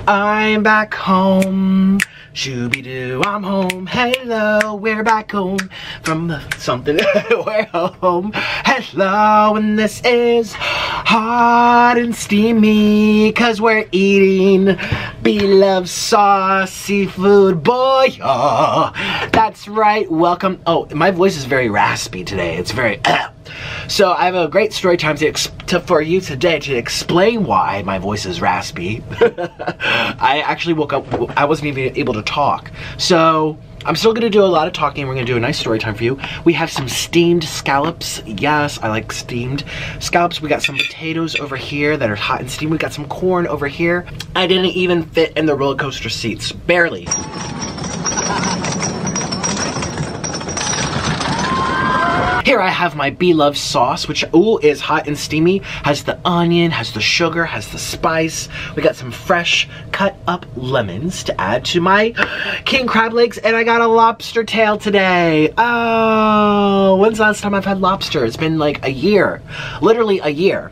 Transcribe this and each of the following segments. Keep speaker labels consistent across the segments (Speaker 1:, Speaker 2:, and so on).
Speaker 1: I'm back home. Shooby-doo, I'm home. Hello, we're back home from something. We're home. Hello, and this is hot and steamy, cause we're eating Blove sauce seafood, boy. Oh, that's right. Welcome. Oh, my voice is very raspy today. It's very. So I have a great story time for you today to explain why my voice is raspy. I actually woke up, I wasn't even able to talk. So I'm still gonna do a lot of talking. We're gonna do a nice story time for you. We have some steamed scallops. Yes, I like steamed scallops. We got some potatoes over here that are hot and steamed. We got some corn over here. I didn't even fit in the roller coaster seats, barely. Here I have my Blove sauce, which is hot and steamy, has the onion, has the sugar, has the spice. We got some fresh cut up lemons to add to my king crab legs, and I got a lobster tail today. Oh, when's the last time I've had lobster? It's been like a year, literally a year.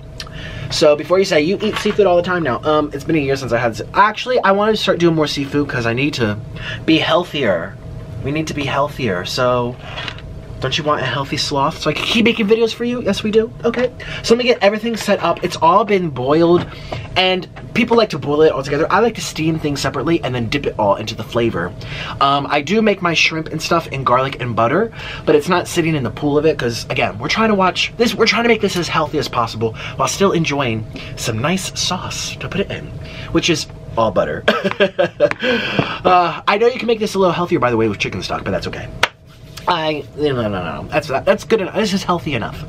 Speaker 1: So before you say, you eat seafood all the time now, it's been a year since I had, actually I wanted to start doing more seafood because I need to be healthier. We need to be healthier, so don't you want a healthy sloth so I can keep making videos for you? Yes, we do. Okay. So let me get everything set up. It's all been boiled, and people like to boil it all together. I like to steam things separately and then dip it all into the flavor. I do make my shrimp and stuff in garlic and butter, but it's not sitting in the pool of it because, again, we're trying to watch this. We're trying to make this as healthy as possible while still enjoying some nice sauce to put it in, which is all butter. I know you can make this a little healthier, by the way, with chicken stock, but that's okay. No. That's good enough. This is healthy enough.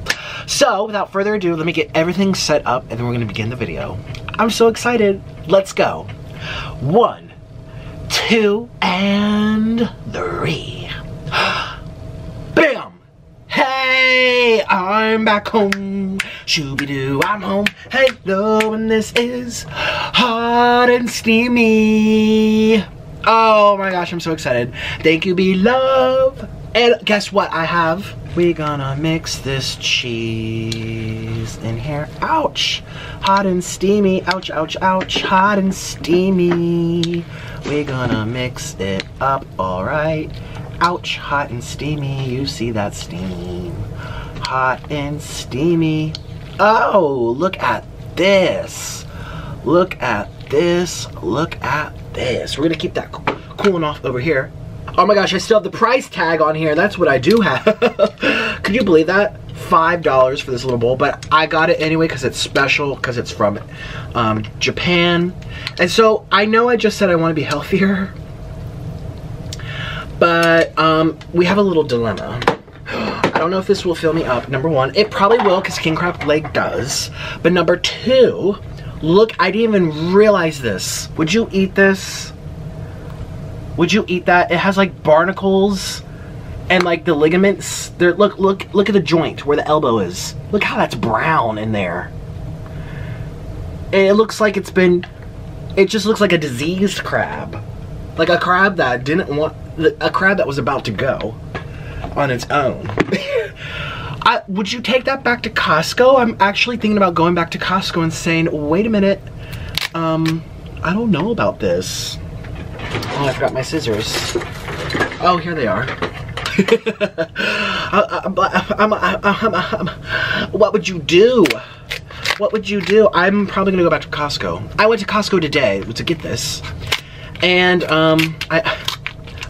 Speaker 1: So, without further ado, let me get everything set up, and then we're gonna begin the video. I'm so excited. Let's go. 1, 2, and 3. Bam! Hey, I'm back home. Shooby-doo, I'm home. Hello, and this is hot and steamy. Oh my gosh, I'm so excited. Thank you, Blove. And guess what I have? We're gonna mix this cheese in here. Ouch! Hot and steamy. Ouch, ouch, ouch. Hot and steamy. We're gonna mix it up, alright. Ouch, hot and steamy. You see that steam. Hot and steamy. Oh, look at this. Look at this. Look at this. We're gonna keep that cooling off over here. Oh my gosh, I still have the price tag on here. That's what I do have. Could you believe that? $5 for this little bowl, but I got it anyway because it's special, because it's from Japan. And so I know I just said I want to be healthier, but we have a little dilemma. I don't know if this will fill me up. Number one, it probably will because king crab leg does. But number two, look, I didn't even realize this. Would you eat this? Would you eat that? It has like barnacles and like the ligaments. There, look at the joint where the elbow is. Look how that's brown in there. And it looks like it just looks like a diseased crab. Like a crab that didn't want, a crab that was about to go on its own. Would you take that back to Costco? I'm actually thinking about going back to Costco and saying, wait a minute, I don't know about this. Oh, I forgot my scissors. Oh, here they are. What would you do? What would you do? I'm probably gonna go back to Costco. I went to Costco today to get this. And I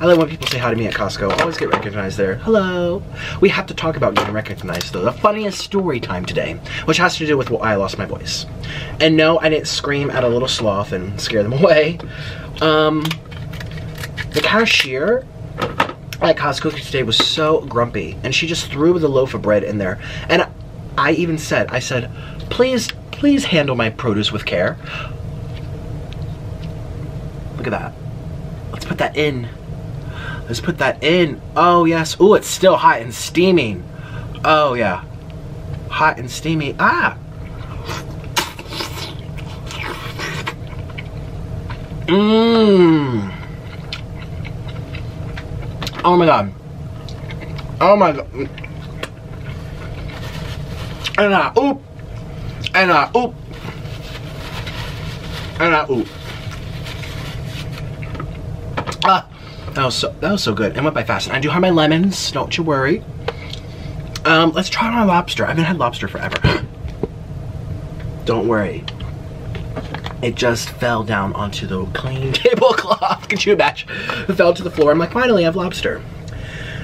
Speaker 1: love when people say hi to me at Costco. I always get recognized there. Hello. We have to talk about getting recognized though. The funniest story time today, which has to do with why I lost my voice. And no, I didn't scream at a little sloth and scare them away. The cashier at Costco today was so grumpy, and she just threw the loaf of bread in there. And I even said, please handle my produce with care. Look at that. Let's put that in. Let's put that in. Oh yes. Ooh, it's still hot and steaming. Oh yeah. Hot and steamy. Ah. Mmm. Oh my god. Oh my god. And oop. And oop. And oop. That was so good. It went by fast. And I do have my lemons, don't you worry. Let's try on our lobster. I haven't had lobster forever. Don't worry. It just fell down onto the clean tablecloth. Could you imagine? It fell to the floor. I'm like, finally, I have lobster.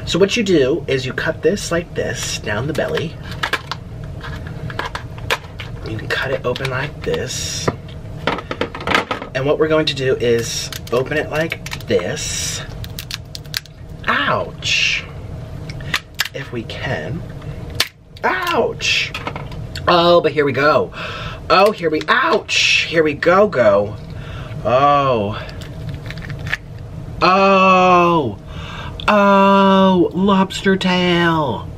Speaker 1: So what you do is you cut this like this, down the belly. You can cut it open like this. And what we're going to do is open it like this. Ouch. If we can. Ouch. Oh, but here we go. Oh, ouch. Here we go. Oh. Oh. Oh, lobster tail.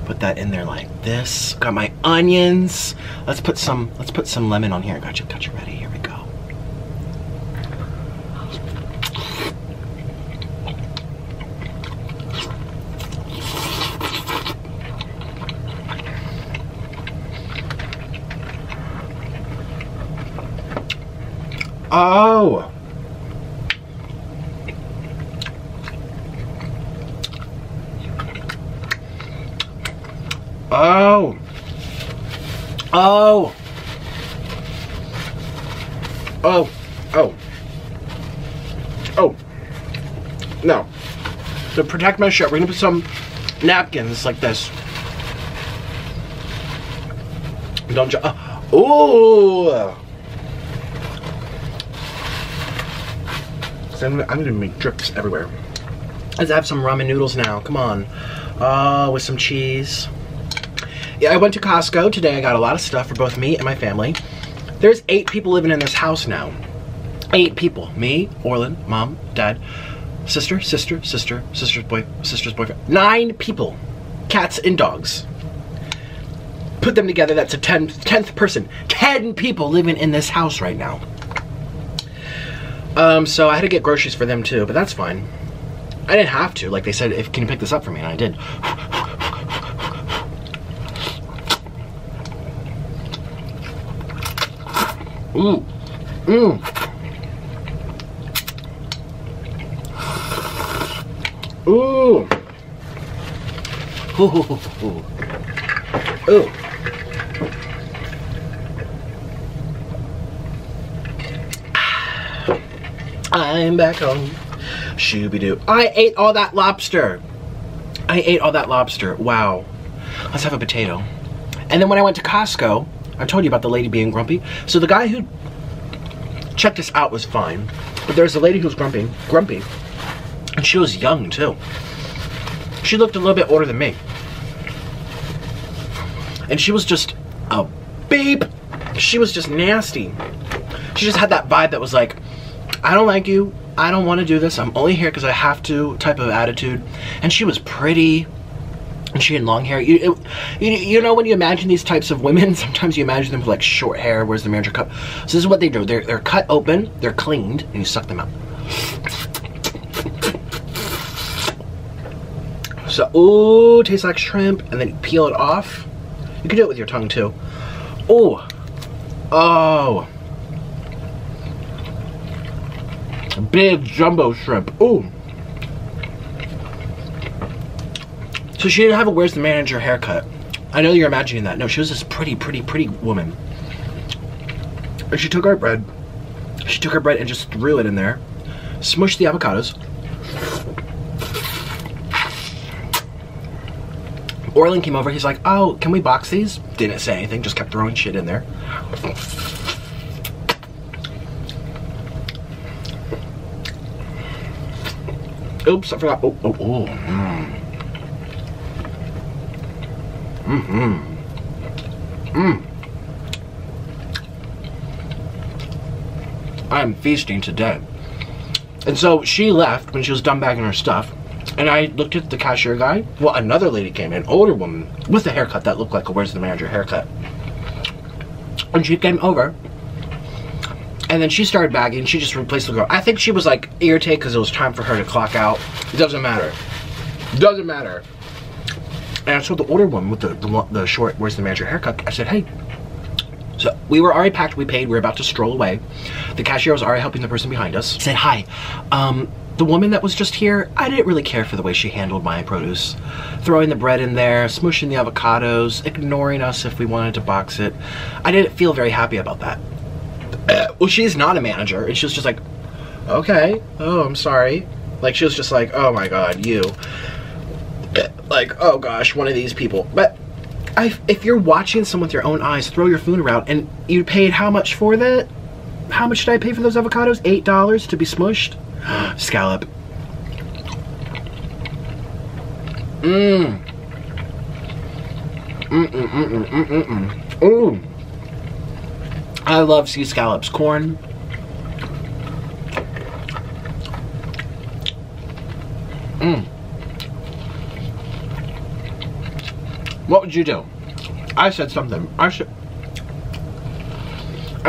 Speaker 1: Put that in there like this. Got my onions. Let's put some lemon on here. Got you ready. Here we go. Oh. Oh. Oh. Oh. Oh. Oh. No. To protect my shirt, we're gonna put some napkins like this. Don't you? Oh. So I'm gonna make drips everywhere. Let's have some ramen noodles now. Come on. With some cheese. Yeah, I went to Costco today. I got a lot of stuff for both me and my family. There's 8 people living in this house now. 8 people. Me, Orlin, Mom, Dad, sister's boyfriend. 9 people. Cats and dogs. Put them together, that's a 10th person. 10 people living in this house right now. So I had to get groceries for them too, but that's fine. I didn't have to. Like they said, can you pick this up for me? And I did. Ooh. Mmm. Ooh. Ooh. Ooh. I'm back home. Shooby-doo. I ate all that lobster. Wow. Let's have a potato. And then when I went to Costco, I told you about the lady being grumpy. So the guy who checked us out was fine. But there's a lady who was grumpy. And she was young, too. She looked a little bit older than me. And she was just a beep. She was just nasty. She just had that vibe that was like, I don't like you. I don't want to do this. I'm only here because I have to type of attitude. And she was pretty. And she had long hair. You know when you imagine these types of women, sometimes you imagine them with like short hair. Where's the manager cup? So this is what they do. They're cut open. They're cleaned. And you suck them out. So, ooh, tastes like shrimp. And then you peel it off. You can do it with your tongue too. Ooh. Oh. Big jumbo shrimp. Ooh. So she didn't have a where's the manager haircut. I know you're imagining that. No, she was this pretty woman. And she took our bread. She took her bread and just threw it in there. Smushed the avocados. Orlin came over. He's like, oh, can we box these? Didn't say anything. Just kept throwing shit in there. Oops, I forgot. Oh. I'm feasting today. And so she left when she was done bagging her stuff. And I looked at the cashier guy. Well, another lady came in, older woman, with a haircut that looked like a where's the manager haircut. And she came over. And then she started bagging. She just replaced the girl. I think she was like irritated because it was time for her to clock out. It doesn't matter. Doesn't matter. And I told the older woman with the short, where's the manager haircut, I said, hey. So we were already packed, we paid, we were about to stroll away. The cashier was already helping the person behind us. I said, hi, the woman that was just here, I didn't really care for the way she handled my produce. Throwing the bread in there, smooshing the avocados, ignoring us if we wanted to box it. I didn't feel very happy about that. Well, she's not a manager, and she was just like, okay, oh, I'm sorry. Like, she was just like, oh my God, you. Like, oh gosh, one of these people. But if you're watching someone with your own eyes throw your food around, and you paid how much for that? How much did I pay for those avocados? $8 to be smushed? Scallop. Ooh. I love sea scallops. Corn. What would you do? I said something. I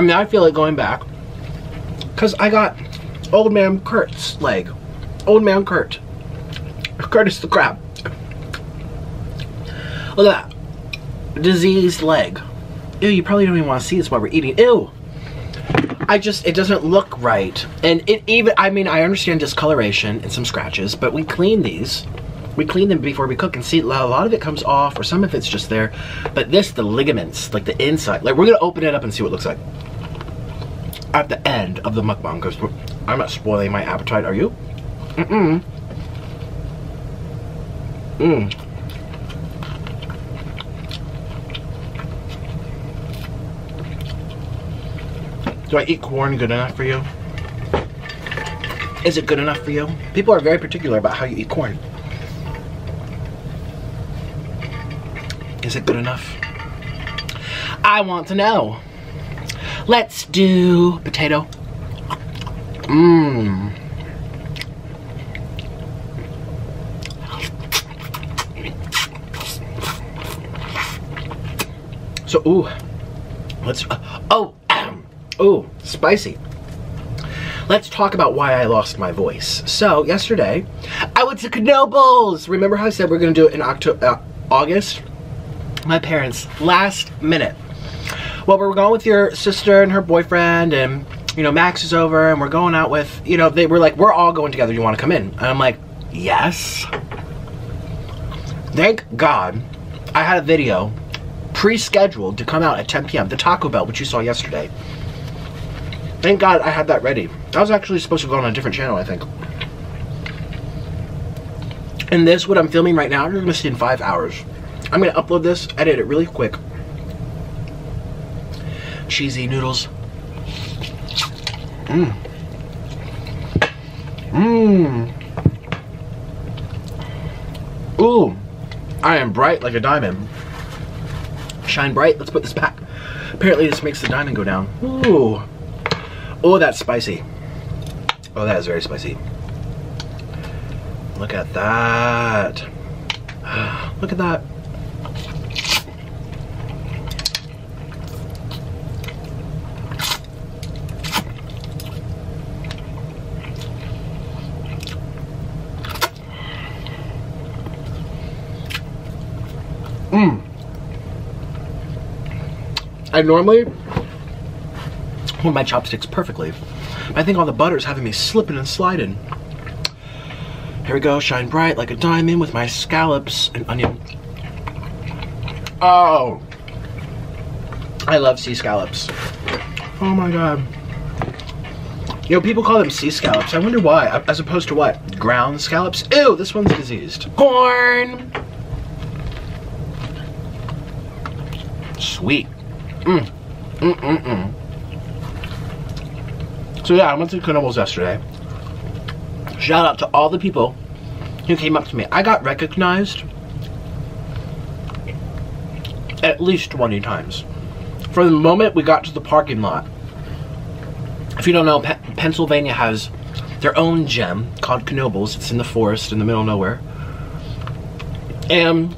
Speaker 1: mean, I feel like going back because I got Old Man Kurt's leg. Old Man Kurt. Curtis the crab. Look at that. Diseased leg. Ew, you probably don't even want to see this while we're eating. Ew. It doesn't look right. And I mean, I understand discoloration and some scratches, but we clean these. We clean them before we cook, and see, a lot of it comes off, or some of it's just there. But this, the ligaments, like the inside, like we're gonna open it up and see what it looks like at the end of the mukbang, because I'm not spoiling my appetite, are you? Do I eat corn good enough for you? Is it good enough for you? People are very particular about how you eat corn. Is it good enough? I want to know. Let's do potato. So, ooh. Let's, ooh, spicy. Let's talk about why I lost my voice. So, yesterday, I went to Knoebels. Remember how I said we're gonna do it in August? My parents, last minute. Well, we're going with your sister and her boyfriend, and, you know, Max is over, and we're going out with, you know, they were like, we're all going together, you wanna come in? And I'm like, yes. Thank God I had a video pre-scheduled to come out at 10 p.m. The Taco Bell, which you saw yesterday. Thank God I had that ready. I was actually supposed to go on a different channel, I think. And this, what I'm filming right now, you're gonna see in 5 hours. I'm gonna upload this, edit it really quick. Cheesy noodles. Ooh, I am bright like a diamond. Shine bright, let's put this back. Apparently this makes the diamond go down. Ooh. Oh, that's spicy. Oh, that is very spicy. Look at that. Look at that. I normally hold my chopsticks perfectly. I think all the butter is having me slipping and sliding. Here we go, shine bright like a diamond with my scallops and onion. Oh, I love sea scallops. Oh my God. You know, people call them sea scallops. I wonder why, as opposed to what? Ground scallops? Ew, this one's diseased. Corn. Sweet. So yeah, I went to Knoebels yesterday. Shout out to all the people who came up to me. I got recognized at least 20 times. From the moment we got to the parking lot. If you don't know, Pennsylvania has their own gem called Knoebels. It's in the forest in the middle of nowhere. And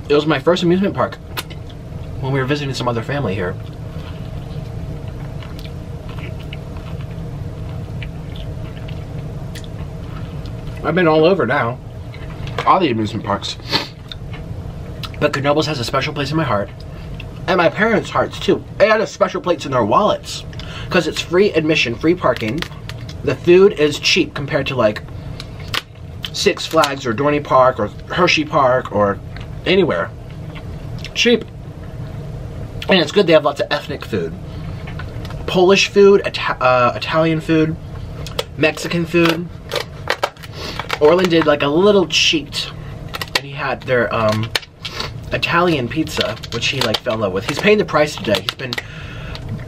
Speaker 1: it was my first amusement park when we were visiting some other family here. I've been all over now. All the amusement parks. But Knoebels has a special place in my heart. And my parents' hearts too. They had a special place in their wallets. because it's free admission, free parking. The food is cheap compared to like Six Flags or Dorney Park or Hershey Park or anywhere. Cheap. And it's good. They have lots of ethnic food. Polish food, Italian food, Mexican food. Orland did like a little cheat. And he had their Italian pizza, which he like fell in love with. He's paying the price today. He's been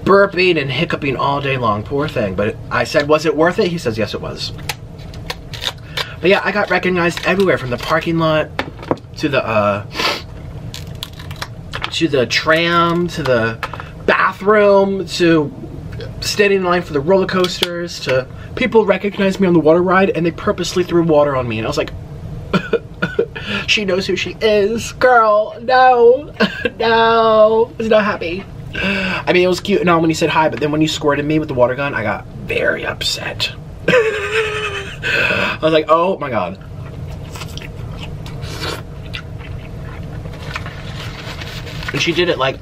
Speaker 1: burping and hiccuping all day long. Poor thing. But I said, was it worth it? He says, yes, it was. But yeah, I got recognized everywhere, from the parking lot to the tram, to the bathroom, to standing in line for the roller coasters, to people recognized me on the water ride and they purposely threw water on me. And I was like, she knows who she is. Girl, no, no. I was not happy. I mean, it was cute and all when he said hi, but then when you squirted me with the water gun, I got very upset. I was like, oh my God. And she did it like,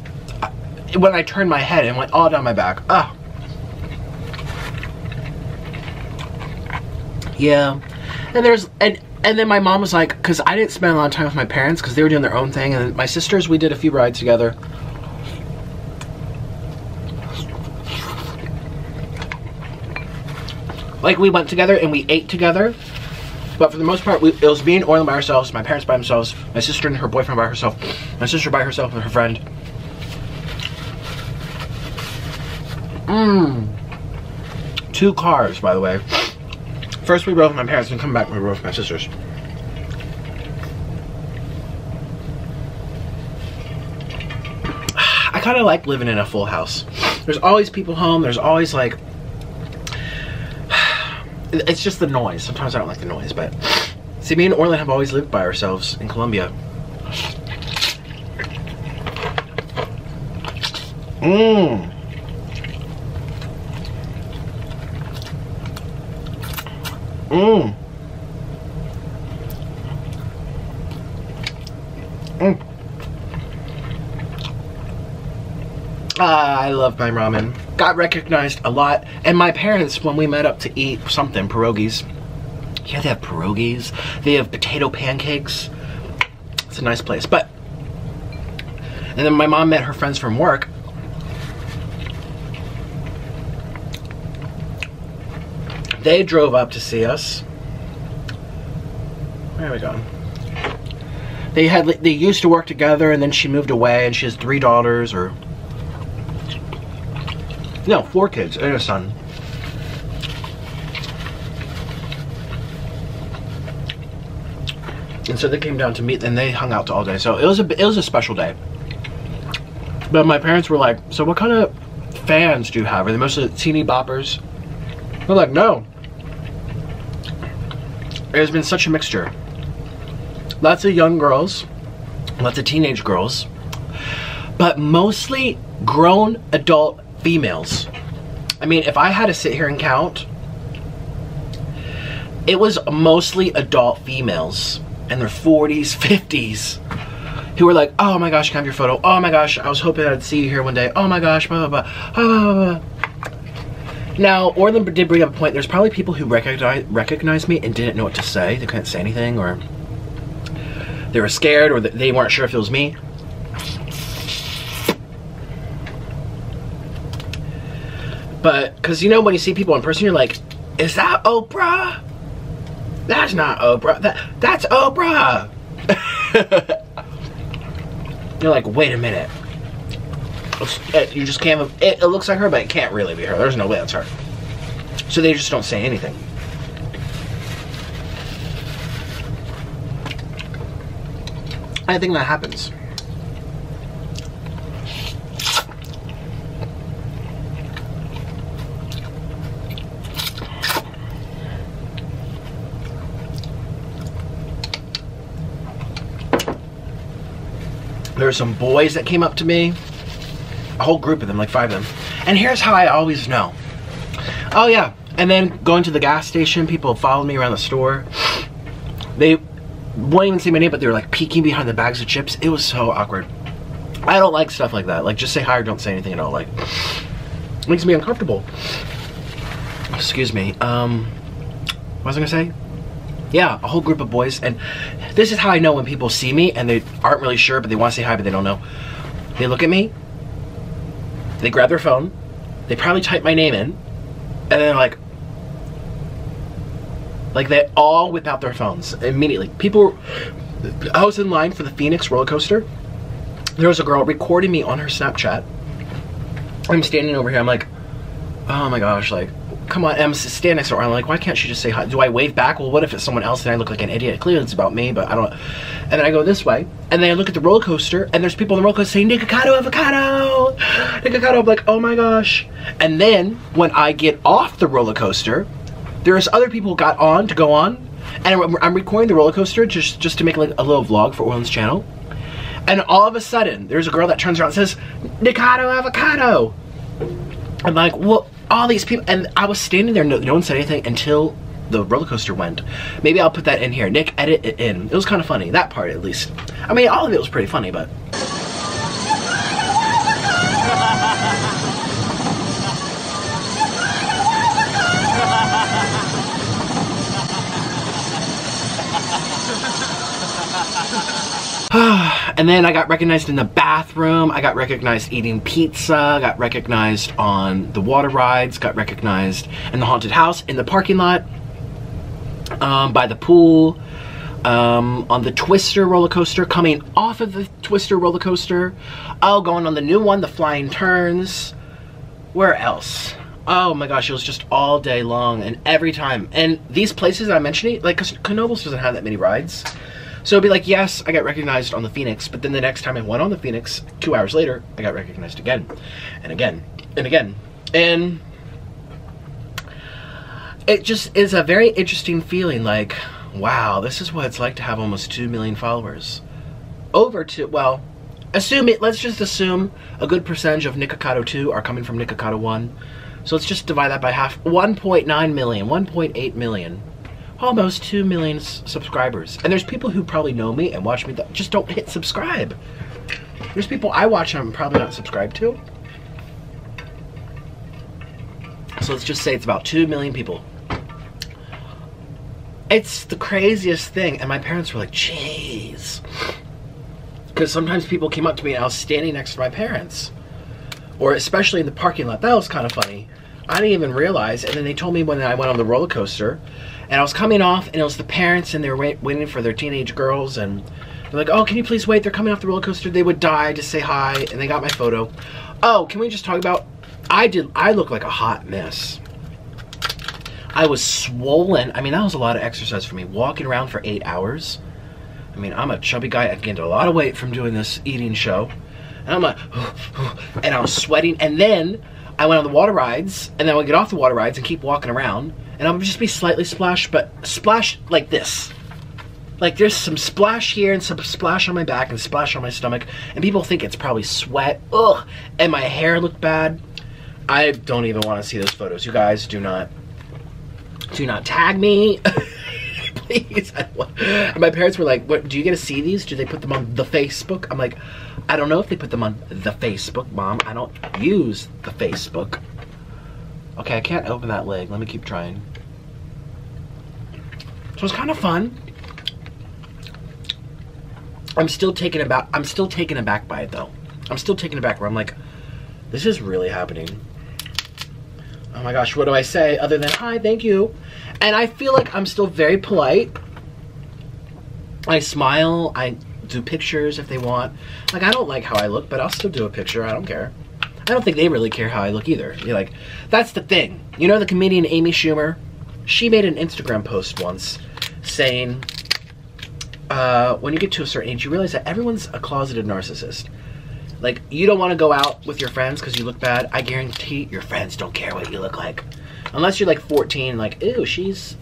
Speaker 1: when I turned my head and went all down my back. Ah. Yeah. And then my mom was like, because I didn't spend a lot of time with my parents because they were doing their own thing. And my sisters, we did a few rides together. Like, we went together and we ate together. But for the most part, it was me and Orland by ourselves, my parents by themselves, my sister and her boyfriend by herself, my sister by herself with her friend. Two cars, by the way. First we rode with my parents, and come back we rode with my sisters. I kind of like living in a full house. There's always people home, there's always like, it's just the noise. Sometimes I don't like the noise, but see, me and Orland have always lived by ourselves in Colombia. I love my ramen. Got recognized a lot. And my parents, when we met up to eat something, pierogies. Yeah, they have pierogies. They have potato pancakes. It's a nice place. But, and then my mom met her friends from work. They drove up to see us. Where are we going? They used to work together, and then she moved away, and she has 3 daughters, or no, 4 kids and a son. And so they came down to meet, and they hung out all day. So it was a special day. But my parents were like, "So what kind of fans do you have? Are they mostly teeny boppers?" We're like, "No. There's been such a mixture. Lots of young girls, lots of teenage girls, but mostly grown adult females." I mean, if I had to sit here and count, it was mostly adult females in their 40s, 50s, who were like, "Oh my gosh, can I have your photo? Oh my gosh, I was hoping I'd see you here one day. Oh my gosh, blah, blah, blah, blah, blah, blah." Now, Orland did bring up a point. There's probably people who recognized me and didn't know what to say. They couldn't say anything, or they were scared, or they weren't sure if it was me. But, because you know, when you see people in person, you're like, "Is that Oprah? That's not Oprah. That's Oprah." You're like, "Wait a minute. You just can't, it looks like her, but it can't really be her. There's no way that's her." So they just don't say anything. I think that happens. There were some boys that came up to me. A whole group of them, like 5 of them. And here's how I always know. Oh yeah, and then going to the gas station, people followed me around the store. They won't even say my name, but they were like peeking behind the bags of chips. It was so awkward. I don't like stuff like that. Like, just say hi or don't say anything at all. Like, makes me uncomfortable. Excuse me. What was I gonna say? Yeah, a whole group of boys, and this is how I know when people see me and they aren't really sure, but they want to say hi, but they don't know. They look at me, they grab their phone, they probably type my name in, and then they're like they all whip out their phones immediately. People, I was in line for the Phoenix roller coaster. There was a girl recording me on her Snapchat. I'm standing over here, I'm like, oh my gosh, like, come on, I'm standing next to her, I'm like, why can't she just say hi? Do I wave back? Well, what if it's someone else and I look like an idiot? Clearly it's about me, but I don't. And then I go this way, and then I look at the roller coaster, and there's people on the roller coaster saying, Nikocado, avocado! Nikocado, I'm like, oh my gosh. And then, when I get off the roller coaster, there's other people who got on to go on, and I'm recording the roller coaster just to make like a little vlog for Orland's channel. And all of a sudden, there's a girl that turns around and says, Nikocado, avocado! I'm like, well, all these people, and I was standing there, no one said anything until the roller coaster went. Maybe I'll put that in here. Nick, edit it in. It was kind of funny, that part at least. I mean, all of it was pretty funny, but. And then I got recognized in the bathroom, I got recognized eating pizza, got recognized on the water rides, got recognized in the haunted house, in the parking lot, by the pool, on the Twister roller coaster, coming off of the Twister roller coaster, oh, going on the new one, the flying turns. Where else? Oh my gosh, it was just all day long, and every time. And these places that I'm mentioning, like, because Knoebels doesn't have that many rides. So it'd be like, yes, I got recognized on the Phoenix, but then the next time I went on the Phoenix, 2 hours later, I got recognized again, and again, and again. And it just is a very interesting feeling, like, wow, this is what it's like to have almost 2 million followers. Well, let's just assume a good percentage of Nikocado 2 are coming from Nikocado 1. So let's just divide that by half. 1.9 million, 1.8 million. Almost 2 million subscribers. And there's people who probably know me and watch me that just don't hit subscribe. There's people I watch and I'm probably not subscribed to. So let's just say it's about 2 million people. It's the craziest thing. And my parents were like, jeez. Because sometimes people came up to me and I was standing next to my parents. Or especially in the parking lot. That was kind of funny. I didn't even realize. And then they told me when I went on the roller coaster. And I was coming off, and it was the parents, and they were waiting for their teenage girls, and they're like, oh, can you please wait? They're coming off the roller coaster. They would die, just say hi, and they got my photo. Oh, can we just talk about, I look like a hot mess. I was swollen. I mean, that was a lot of exercise for me. Walking around for 8 hours. I mean, I'm a chubby guy. I gained a lot of weight from doing this eating show. And I'm like, and I was sweating. And then I went on the water rides, and then I would get off the water rides and keep walking around. And I would just be slightly splashed, but splashed like this. Like there's some splash here and some splash on my back and splash on my stomach. And people think it's probably sweat. Ugh. And my hair looked bad. I don't even want to see those photos. You guys do not tag me. Please. And my parents were like, what, do you get to see these? Do they put them on the Facebook? I'm like, I don't know if they put them on the Facebook, Mom. I don't use the Facebook. Okay, I can't open that leg. Let me keep trying. So it's kind of fun. I'm still taken aback by it though. I'm still taken aback where I'm like, this is really happening. Oh my gosh, what do I say other than hi, thank you? And I feel like I'm still very polite. I smile, I do pictures if they want. Like, I don't like how I look, but I'll still do a picture, I don't care. I don't think they really care how I look either. You're like, that's the thing. You know the comedian Amy Schumer? She made an Instagram post once saying, when you get to a certain age, you realize that everyone's a closeted narcissist. Like, you don't want to go out with your friends because you look bad. I guarantee your friends don't care what you look like. Unless you're like 14, like, ew, she's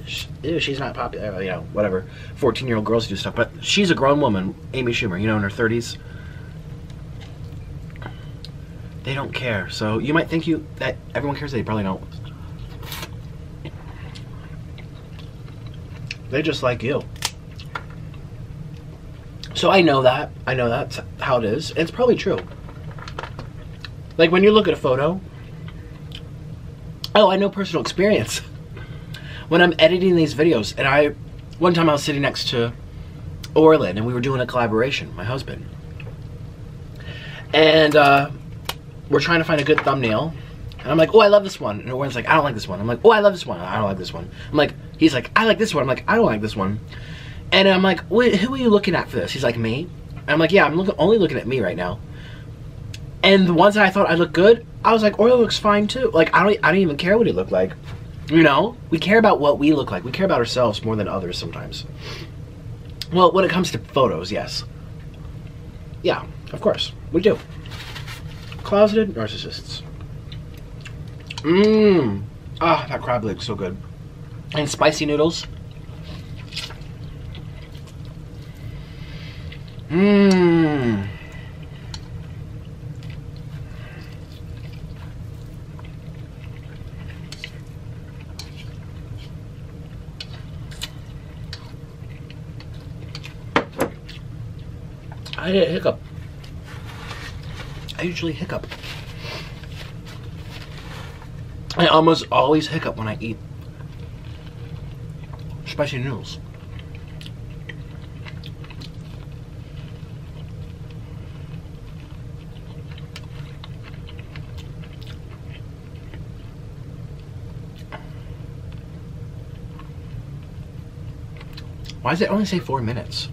Speaker 1: not popular, you know, whatever. 14-year-old girls do stuff. But she's a grown woman, Amy Schumer, you know, in her 30s. They don't care. So you might think that everyone cares, they probably don't. They just like you. So I know that. I know that's how it is. And it's probably true. Like when you look at a photo Oh, I know personal experience. When I'm editing these videos, and one time I was sitting next to Orlin, and we were doing a collaboration, my husband. And we're trying to find a good thumbnail. And I'm like, oh, I love this one. And Orlin's like, I don't like this one. I'm like, oh, I love this one. I don't like this one. I'm like, he's like, I like this one. I'm like, I don't like this one. And I'm like, wait, who are you looking at for this? He's like, me. And I'm like, yeah, I'm only looking at me right now. And the ones that I thought I looked good, I was like, Orlin looks fine too. Like, I don't even care what he looked like. You know, we care about what we look like. We care about ourselves more than others sometimes. Well, when it comes to photos, yes. Yeah, of course, we do. Closeted narcissists. Mmm. Ah, that crab leg's so good. And spicy noodles. Mmm. I did a hiccup. I usually hiccup. I almost always hiccup when I eat spicy noodles. Why does it only say 4 minutes?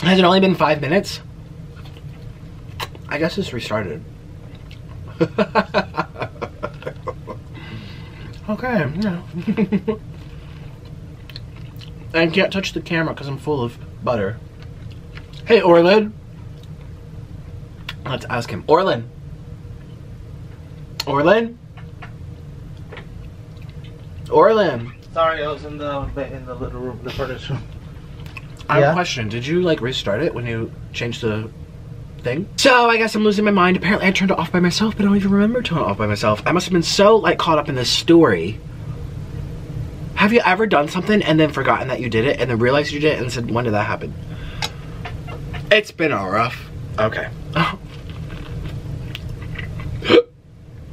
Speaker 1: Has it only been 5 minutes? I guess it's restarted. Okay, yeah. I can't touch the camera because I'm full of butter. Hey, Orlin. Let's ask him. Orlin. Orlin? Orlin.
Speaker 2: Sorry, I was in the little room, the furnace room.
Speaker 1: I have a question. Did you like restart it when you changed the thing? So I guess I'm losing my mind. Apparently I turned it off by myself, but I don't even remember turning it off by myself. I must have been so like caught up in this story. Have you ever done something and then forgotten that you did it and then realized you did it and said, when did that happen? It's been a rough. Okay. Oh.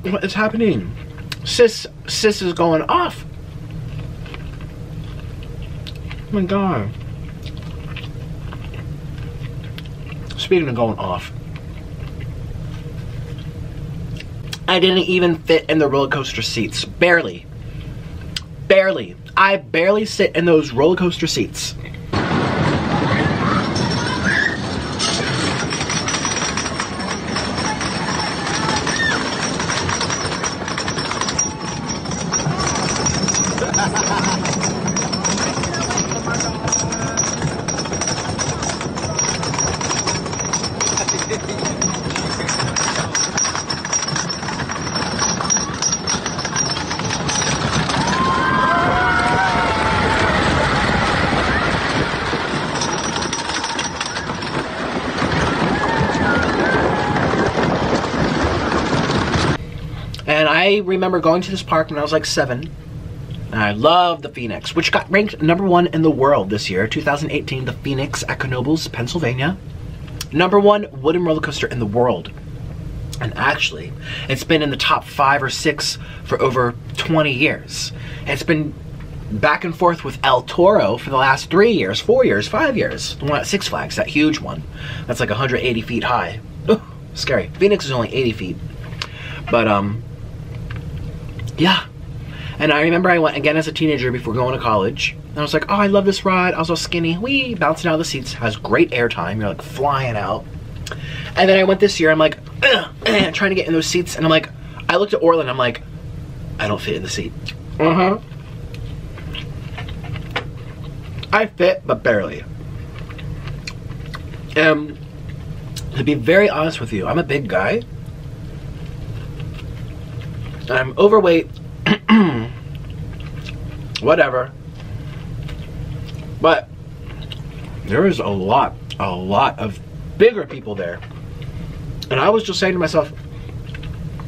Speaker 1: What is happening? Sis is going off. Oh my god. Speaking of going off, I didn't even fit in the roller coaster seats. Barely. Barely. I barely sit in those roller coaster seats. And I remember going to this park when I was like 7. And I loved the Phoenix, which got ranked #1 in the world this year, 2018. The Phoenix at Knoebels, Pennsylvania. #1 wooden roller coaster in the world. And actually, it's been in the top 5 or 6 for over 20 years. It's been back and forth with El Toro for the last 3 years, 4 years, 5 years. The one at Six Flags, that huge one. That's like 180 feet high. Ooh, scary. Phoenix is only 80 feet. But, yeah. And I remember I went again as a teenager before going to college. And I was like, oh, I love this ride. I was all skinny. Wee, bouncing out of the seats. Has great airtime. You're like flying out. And then I went this year. I'm like, trying to get in those seats. And I'm like, I looked at Orlin. I'm like, I don't fit in the seat. I fit, but barely. To be very honest with you, I'm a big guy. I'm overweight. Whatever. But there is a lot of bigger people there. And I was just saying to myself,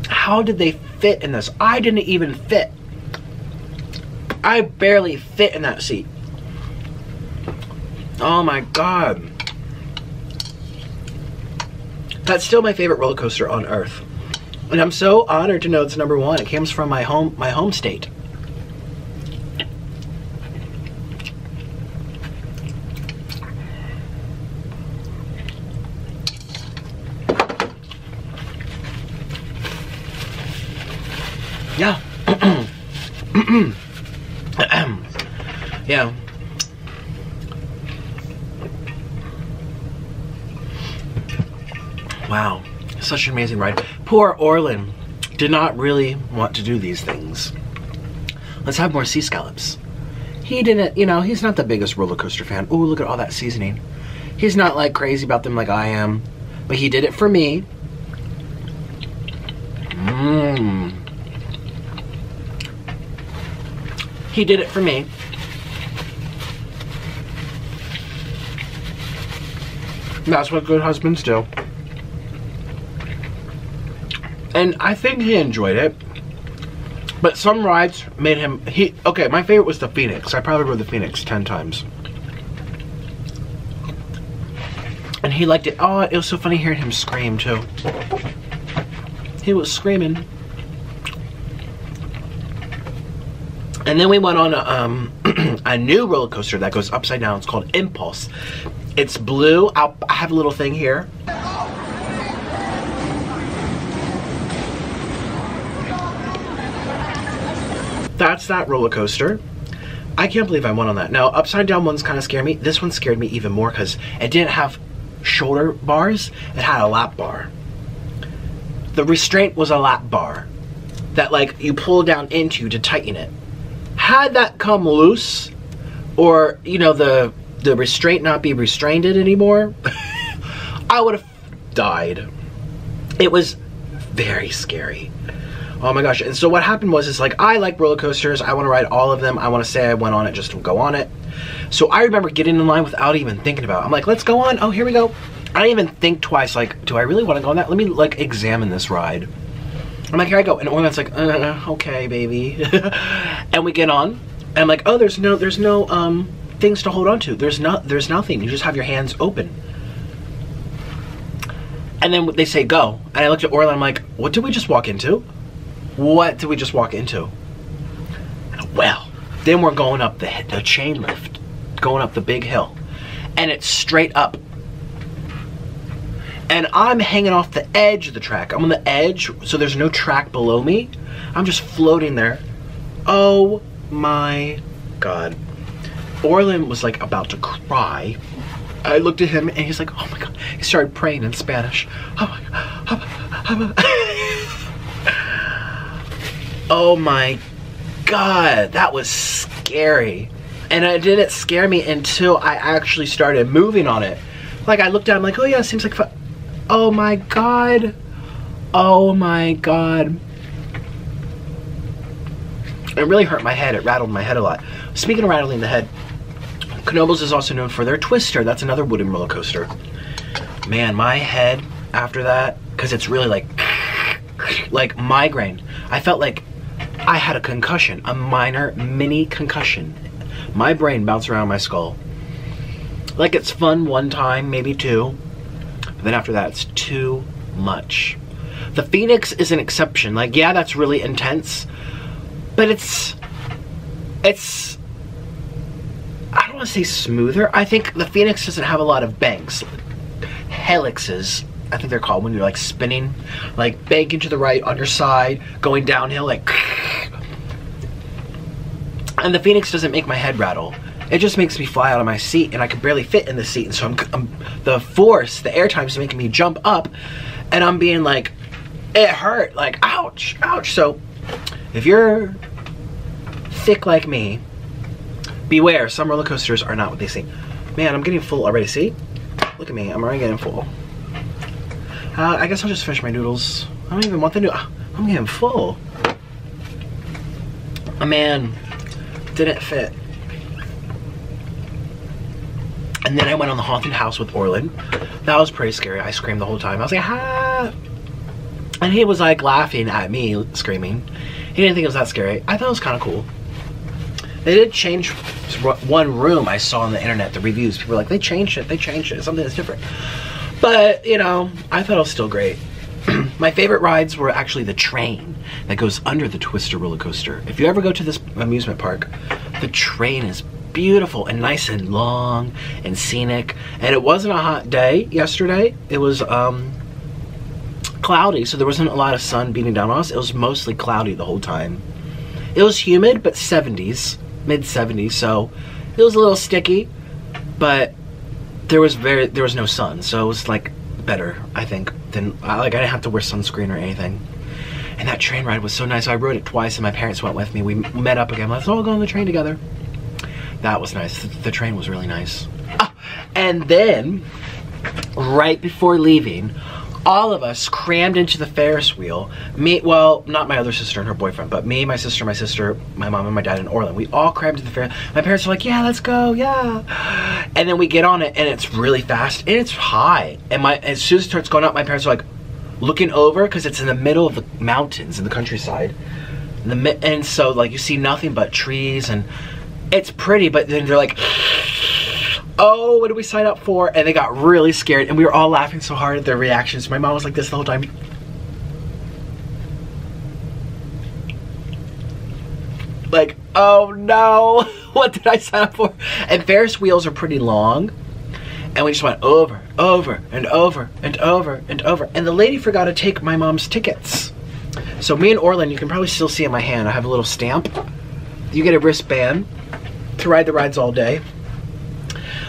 Speaker 1: how did they fit in this? I didn't even fit. I barely fit in that seat. Oh my god. That's still my favorite roller coaster on earth. And I'm so honored to know it's #1. It comes from my home state. Yeah. Yeah. Wow. Such an amazing ride. Poor Orlin did not really want to do these things. Let's have more sea scallops. He didn't, you know, he's not the biggest roller coaster fan. Oh, look at all that seasoning. He's not like crazy about them like I am. But he did it for me. Mmm. He did it for me. That's what good husbands do. And I think he enjoyed it. But some rides made him, okay, my favorite was the Phoenix. I probably rode the Phoenix 10 times. And he liked it. Oh, it was so funny hearing him scream too. He was screaming. And then we went on a new roller coaster that goes upside down. It's called Impulse. It's blue. I have a little thing here. That's that roller coaster. I can't believe I went on that. Now, upside down ones kind of scare me. This one scared me even more because it didn't have shoulder bars. It had a lap bar. The restraint was a lap bar that like you pull down into to tighten it. Had that come loose, or you know the restraint not be restrained anymore, I would have died. It was very scary. Oh my gosh. And so what happened was, like, I like roller coasters. I want to ride all of them. I want to say I went on it just to go on it. So I remember getting in line without even thinking about it. I'm like, let's go on. Oh, here we go. I didn't even think twice, like, do I really want to go on that? Let me, like, examine this ride. I'm like, here I go. And Orlan's like, okay, baby. And we get on. And I'm like, oh, there's no things to hold on to. There's nothing. You just have your hands open. And then they say go. And I looked at Orlan, I'm like, what did we just walk into? What did we just walk into? Well, then we're going up the chain lift, going up the big hill, and it's straight up. And I'm hanging off the edge of the track. I'm on the edge, so there's no track below me. I'm just floating there. Oh my God. Orlan was like about to cry. I looked at him and he's like, oh my God. He started praying in Spanish. Oh my God, that was scary. And it didn't scare me until I actually started moving on it. Like I looked at him like, oh yeah, it seems like fun. Oh my God. Oh my God. It really hurt my head. It rattled my head a lot. Speaking of rattling the head, Knoebels is also known for their Twister. That's another wooden roller coaster. Man, my head after that, because it's really like migraine. I felt like I had a concussion, a minor mini concussion. My brain bounced around my skull. Like it's fun one time, maybe two, but then after that it's too much. The Phoenix is an exception. Like, yeah, that's really intense, but it's I don't want to say smoother. I think the Phoenix doesn't have a lot of banks. Helixes, I think they're called, when you're like spinning, like banking to the right on your side, going downhill, like. And the Phoenix doesn't make my head rattle. It just makes me fly out of my seat, and I can barely fit in the seat. And so the force, the air time is making me jump up, and I'm being like, it hurt, like ouch, ouch. So if you're thick like me, beware. Some roller coasters are not what they seem. Man, I'm getting full already. See? Look at me. I'm already getting full. I guess I'll just finish my noodles. I don't even want the noodles. I'm getting full. Oh, man, didn't fit. And then I went on the haunted house with Orlan. That was pretty scary. I screamed the whole time. I was like, ah. And he was like laughing at me screaming. He didn't think it was that scary. I thought it was kind of cool. They did change one room. I saw on the internet, the reviews. People were like, they changed it, something that's different. But, you know, I thought it was still great. My favorite rides were actually the train that goes under the Twister roller coaster. If you ever go to this amusement park, the train is beautiful and nice and long and scenic. And it wasn't a hot day yesterday. It was cloudy, so there wasn't a lot of sun beating down on us. It was mostly cloudy the whole time. It was humid, but 70s, mid 70s, so it was a little sticky, but there was no sun, so it was like better, I think, than I didn't have to wear sunscreen or anything. And that train ride was so nice. I rode it twice, and my parents went with me. We met up again. Let's all go on the train together. That was nice. The train was really nice. And then, right before leaving, all of us crammed into the Ferris wheel. Me, well, not my other sister and her boyfriend, but me, my sister, my mom, and my dad, and Orlin. We all crammed into the Ferris. My parents were like, yeah, let's go, yeah. And then we get on it, and it's really fast, and it's high. And as soon as it starts going up, my parents are like looking over, because it's in the middle of the mountains in the countryside. And so, like, you see nothing but trees, and it's pretty, but then they're like, oh, what did we sign up for? And they got really scared, and we were all laughing so hard at their reactions. My mom was like this the whole time. Like, oh no, what did I sign up for? And Ferris wheels are pretty long, and we just went over, over, and over, and over, and over. And the lady forgot to take my mom's tickets. So me and Orlin, you can probably still see in my hand, I have a little stamp. You get a wristband to ride the rides all day.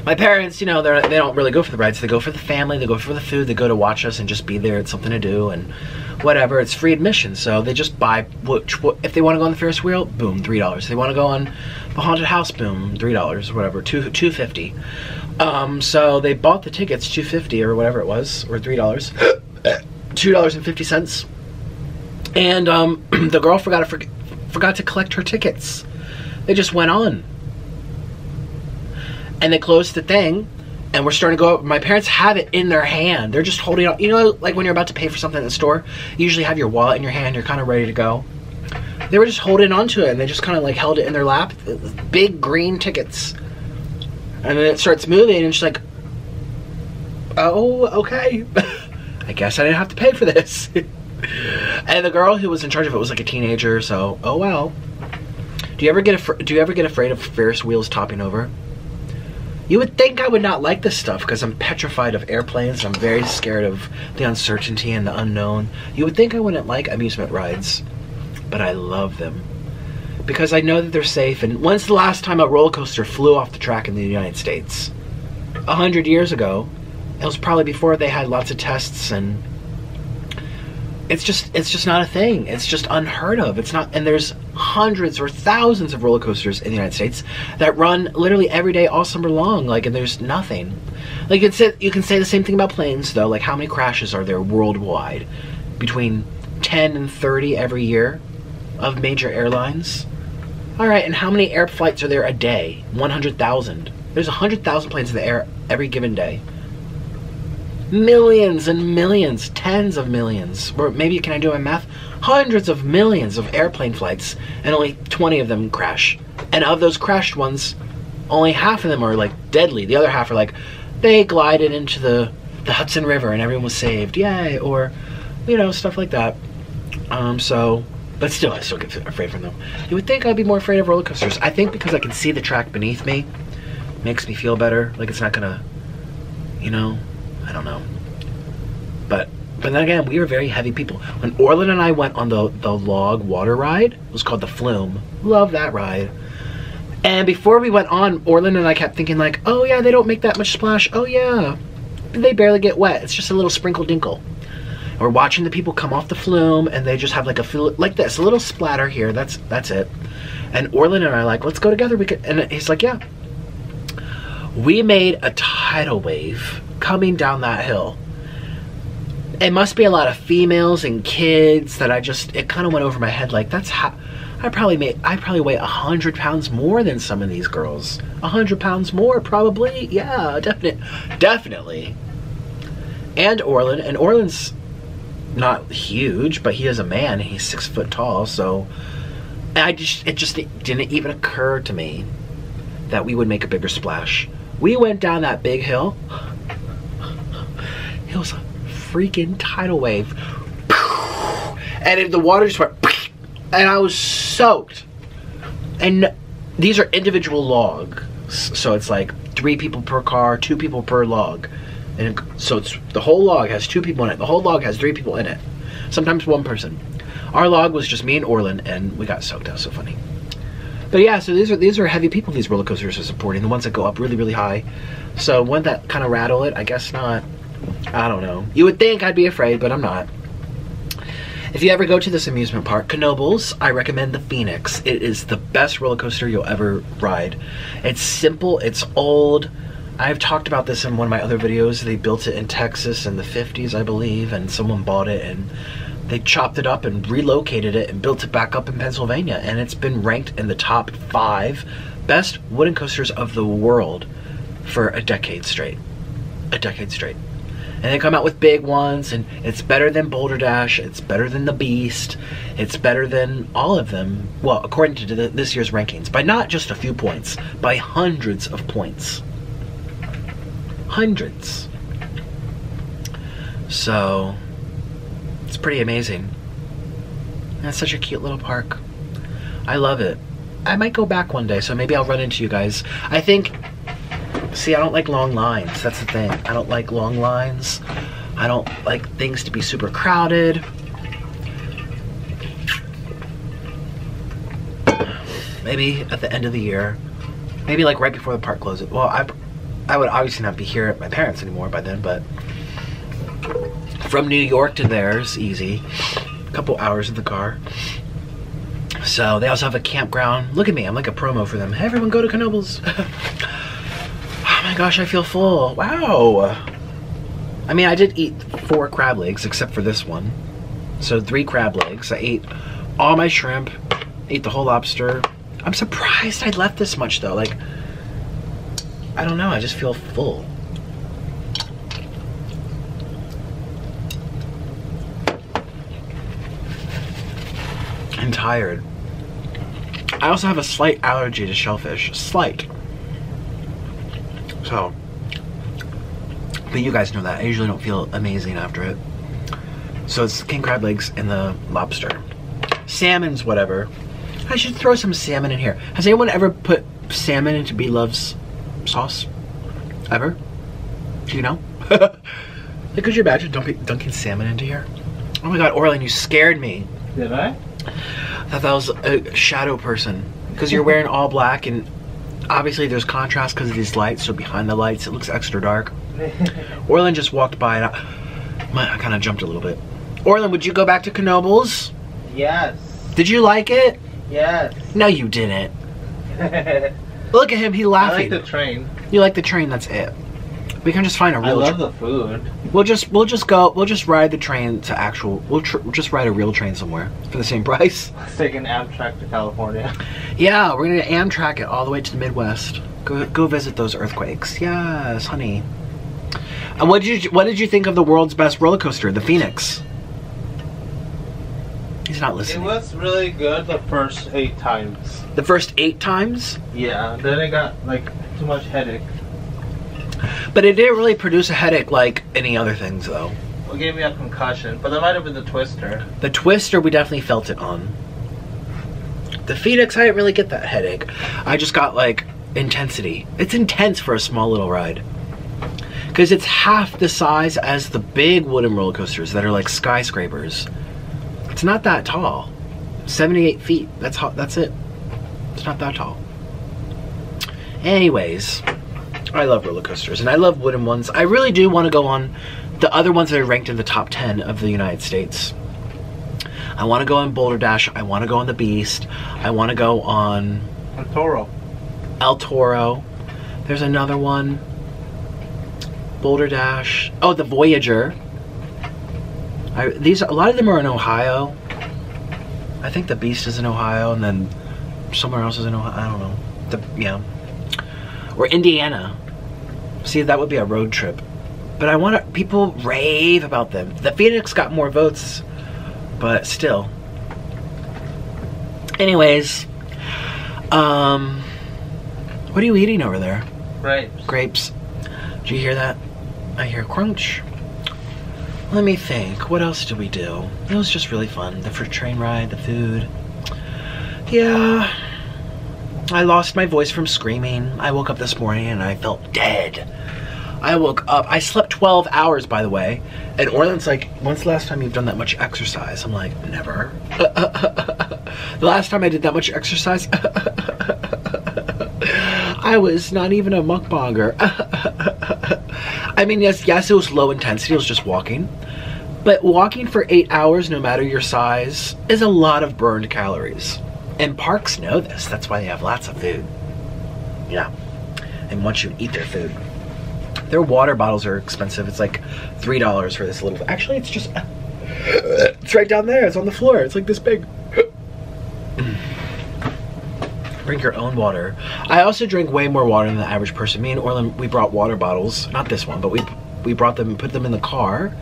Speaker 1: My parents, you know, they don't really go for the rides. They go for the family, they go for the food, they go to watch us and just be there. It's something to do and whatever. It's free admission, so they just buy, if they want to go on the Ferris wheel, boom, $3. If they want to go on the haunted house, boom, $3, whatever, $2.50. So they bought the tickets, $2.50 or whatever it was, or $3, $2.50. And the girl forgot to collect her tickets. They just went on. And they closed the thing, and we're starting to go up. My parents have it in their hand. They're just holding it. You know, like when you're about to pay for something at the store, you usually have your wallet in your hand. You're kind of ready to go. They were just holding onto it, and they just kind of like held it in their lap. Big green tickets. And then it starts moving, and she's like, oh, okay. I guess I didn't have to pay for this. And the girl who was in charge of it was like a teenager, so, oh well. Do you ever get afraid of Ferris wheels topping over? You would think I would not like this stuff because I'm petrified of airplanes. I'm very scared of the uncertainty and the unknown. You would think I wouldn't like amusement rides, but I love them because I know that they're safe. And when's the last time a roller coaster flew off the track in the United States? 100 years ago. It was probably before they had lots of tests, and it's just not a thing. It's just unheard of. It's not, and there's hundreds or thousands of roller coasters in the United States that run literally every day all summer long, like, and there's nothing. Like, you can say the same thing about planes, though. Like, how many crashes are there worldwide? Between 10 and 30 every year of major airlines. All right, and how many air flights are there a day? 100,000. There's 100,000 planes in the air every given day. Millions and millions, tens of millions, or maybe can I do my math? Hundreds of millions of airplane flights, and only 20 of them crash. And of those crashed ones, only half of them are like deadly. The other half are like, they glided into the Hudson River and everyone was saved, yay, or, you know, stuff like that. But still, I still get afraid from them. You would think I'd be more afraid of roller coasters. I think because I can see the track beneath me, makes me feel better. Like it's not gonna, you know, I don't know. But then again, we were very heavy people. When Orlin and I went on the log water ride, it was called the Flume. Love that ride. And before we went on, Orlin and I kept thinking like, oh yeah, they don't make that much splash. Oh yeah, they barely get wet. It's just a little sprinkle dinkle. We're watching the people come off the Flume, and they just have like like this, a little splatter here. That's it. And Orlin and I are like, let's go together. We could. And he's like, yeah. We made a tidal wave coming down that hill. It must be a lot of females and kids that it kind of went over my head. Like, that's how I probably weigh 100 pounds more than some of these girls. 100 pounds more, probably. Yeah, definitely. And Orlin's not huge, but he is a man. He's 6 foot tall, so it just didn't even occur to me that we would make a bigger splash. We went down that big hill. It was a freaking tidal wave. And the water just went, and I was soaked. And these are individual logs, so it's like 3 people per car, 2 people per log. And so it's the whole log has 2 people in it. The whole log has 3 people in it. Sometimes 1 person. Our log was just me and Orlin, and we got soaked. That was so funny. But yeah, so these are heavy people these roller coasters are supporting, the ones that go up really, really high. So wouldn't that kind of rattle it? I guess not. I don't know. You would think I'd be afraid, but I'm not. If you ever go to this amusement park, Knoebels, I recommend the Phoenix. It is the best roller coaster you'll ever ride. It's simple, it's old. I've talked about this in one of my other videos. They built it in Texas in the 50s, I believe, and someone bought it and they chopped it up and relocated it and built it back up in Pennsylvania, and it's been ranked in the top 5 best wooden coasters of the world for a decade straight. A decade straight. And they come out with big ones, and it's better than Boulder Dash, it's better than the Beast, it's better than all of them. Well, according to this year's rankings, by not just a few points, by hundreds of points. Hundreds. So it's pretty amazing. That's such a cute little park. I love it. I might go back one day, so maybe I'll run into you guys. I think, see, I don't like long lines. That's the thing. I don't like long lines. I don't like things to be super crowded. Maybe at the end of the year. Maybe like right before the park closes. Well, I would obviously not be here at my parents anymore by then, but from New York to there's easy. A couple hours in the car. So they also have a campground. Look at me, I'm like a promo for them. Hey, everyone go to Knoebels. Oh my gosh, I feel full. Wow. I mean, I did eat 4 crab legs except for this one. So 3 crab legs. I ate all my shrimp, ate the whole lobster. I'm surprised I left this much though. Like, I don't know, I just feel full. I'm tired. I also have a slight allergy to shellfish. Slight. So, but you guys know that. I usually don't feel amazing after it. So it's king crab legs and the lobster. Salmon's whatever. I should throw some salmon in here. Has anyone ever put salmon into Belove's sauce? Ever? Do you know? Like, could you imagine dunking salmon into here? Oh my god, Orlin, you scared me.
Speaker 2: Did I?
Speaker 1: I thought that was a shadow person. Because you're wearing all black and obviously there's contrast because of these lights, so behind the lights it looks extra dark. Orlin just walked by and I kind of jumped a little bit. Orlin, would you go back to Knoebels?
Speaker 2: Yes.
Speaker 1: Did you like it?
Speaker 2: Yes.
Speaker 1: No, you didn't. Look at him, he's laughing.
Speaker 2: I like the train.
Speaker 1: You like the train, that's it. We can just find a real
Speaker 2: I love the food.
Speaker 1: We'll just ride the train to actual, we'll just ride a real train somewhere for the same price.
Speaker 2: Let's take an Amtrak to California.
Speaker 1: Yeah, we're gonna Amtrak it all the way to the Midwest. Go visit those earthquakes. Yes, honey. And what did you think of the world's best roller coaster, the Phoenix? He's not listening.
Speaker 2: It was really good the first 8 times.
Speaker 1: The first 8 times?
Speaker 2: Yeah, then I got like too much headache.
Speaker 1: But it didn't really produce a headache like any other things though.
Speaker 2: It gave me a concussion, but that might have been the Twister.
Speaker 1: The Twister, we definitely felt it on. The Phoenix, I didn't really get that headache. I just got like intensity. It's intense for a small little ride. Because it's half the size as the big wooden roller coasters that are like skyscrapers. It's not that tall. 78 feet, that's it. It's not that tall. Anyways, I love roller coasters and I love wooden ones. I really do want to go on the other ones that are ranked in the top 10 of the United States. I want to go on Boulder Dash. I want to go on the Beast. I want to go on El Toro. There's another one. Boulder Dash. Oh, the Voyager. A lot of them are in Ohio. I think the Beast is in Ohio, and then somewhere else is in Ohio. I don't know. Yeah. Or Indiana. See, that would be a road trip. But I want to, people rave about them. The Phoenix got more votes, but still. Anyways, what are you eating over there?
Speaker 2: Grapes.
Speaker 1: Grapes. Did you hear that? I hear crunch. Let me think. What else did we do? It was just really fun. The train ride, the food. Yeah. I lost my voice from screaming. I woke up this morning and I felt dead. I woke up. I slept 12 hours, by the way. And Orland's like, when's the last time you've done that much exercise? I'm like, never. The last time I did that much exercise, I was not even a mukbanger. I mean, yes, it was low intensity. It was just walking. But walking for 8 hours, no matter your size, is a lot of burned calories. And parks know this. That's why they have lots of food. Yeah. And want you to eat their food. Their water bottles are expensive. It's like $3 for this little... Actually, it's just... It's right down there. It's on the floor. It's like this big. Bring your own water. I also drink way more water than the average person. Me and Orland, we brought water bottles. Not this one, but we brought them and put them in the car.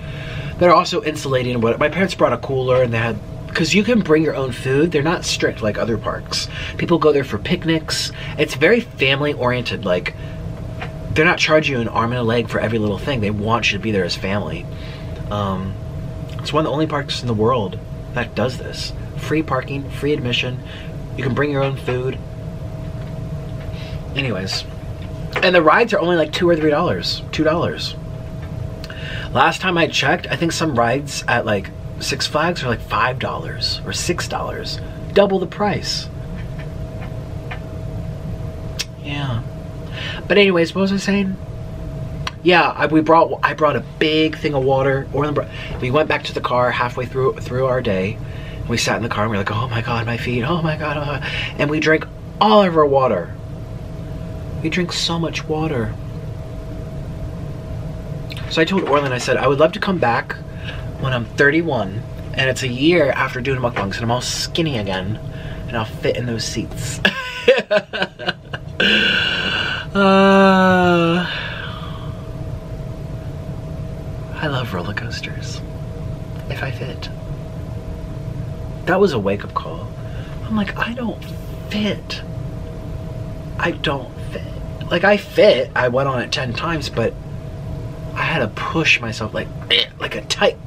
Speaker 1: They're also insulating and what. My parents brought a cooler and they had... Because you can bring your own food. They're not strict like other parks. People go there for picnics. It's very family oriented. Like, they're not charging you an arm and a leg for every little thing. They want you to be there as family. It's one of the only parks in the world that does this. Free parking, free admission. You can bring your own food. Anyways. And the rides are only like $2 or $3. $2. Last time I checked, I think some rides at like Six Flags are like $5 or $6. Double the price. Yeah. But anyways, what was I saying? Yeah, I brought a big thing of water. We went back to the car halfway through our day. We sat in the car and we were like, oh my God, my feet, oh my God. Oh. And we drank all of our water. We drink so much water. So I told Orland, I said, I would love to come back when I'm 31 and it's a year after doing mukbangs and I'm all skinny again and I'll fit in those seats. I love roller coasters. If I fit. That was a wake-up call. I'm like, I don't fit. I don't fit. Like, I fit. I went on it 10 times, but I had to push myself like a tight.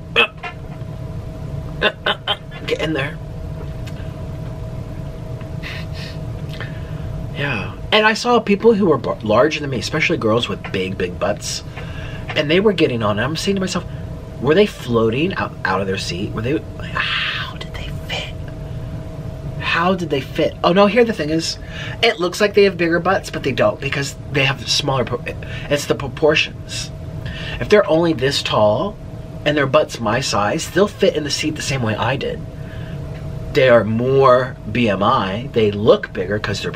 Speaker 1: Get in there. Yeah. And I saw people who were larger than me, especially girls with big, big butts. And they were getting on. And I'm saying to myself, were they floating out of their seat? Were they like, how did they fit? How did they fit? Oh no, here the thing is, it looks like they have bigger butts, but they don't because they have smaller, it's the proportions. If they're only this tall and their butt's my size, they'll fit in the seat the same way I did. They are more BMI. They look bigger because they're,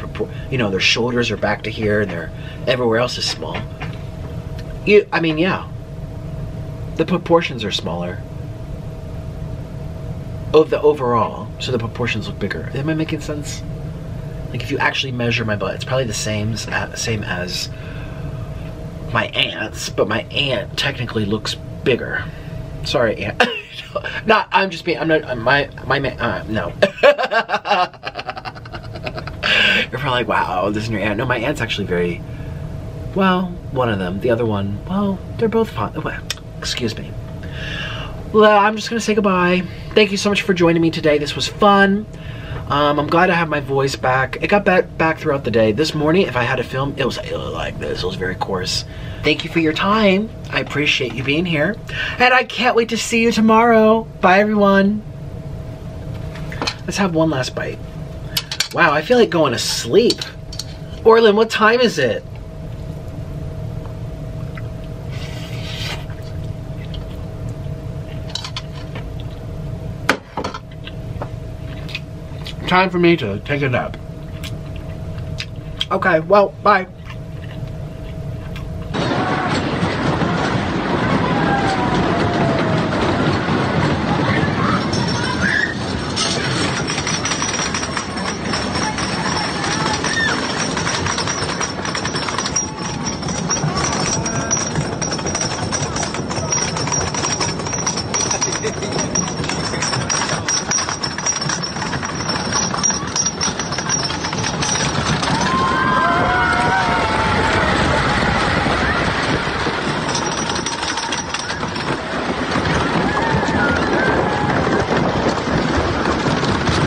Speaker 1: you know, their shoulders are back to here and their everywhere else is small. I mean, yeah. The proportions are smaller. Of the overall, so the proportions look bigger. Am I making sense? Like if you actually measure my butt, it's probably the same as my aunt's, but my aunt technically looks bigger. Sorry, aunt. Not. I'm just being. I'm not. My man. No. You're probably like, wow, this is your aunt. No, my aunt's actually very. Well, one of them. The other one. Well, they're both fine. Well, excuse me. Well, I'm just gonna say goodbye. Thank you so much for joining me today. This was fun. I'm glad I have my voice back. It got back throughout the day. This morning, if I had to film, it was like this. It was very coarse. Thank you for your time. I appreciate you being here. And I can't wait to see you tomorrow. Bye, everyone. Let's have one last bite. Wow, I feel like going to sleep. Orland, what time is it? Time for me to take a nap. Okay, well, bye.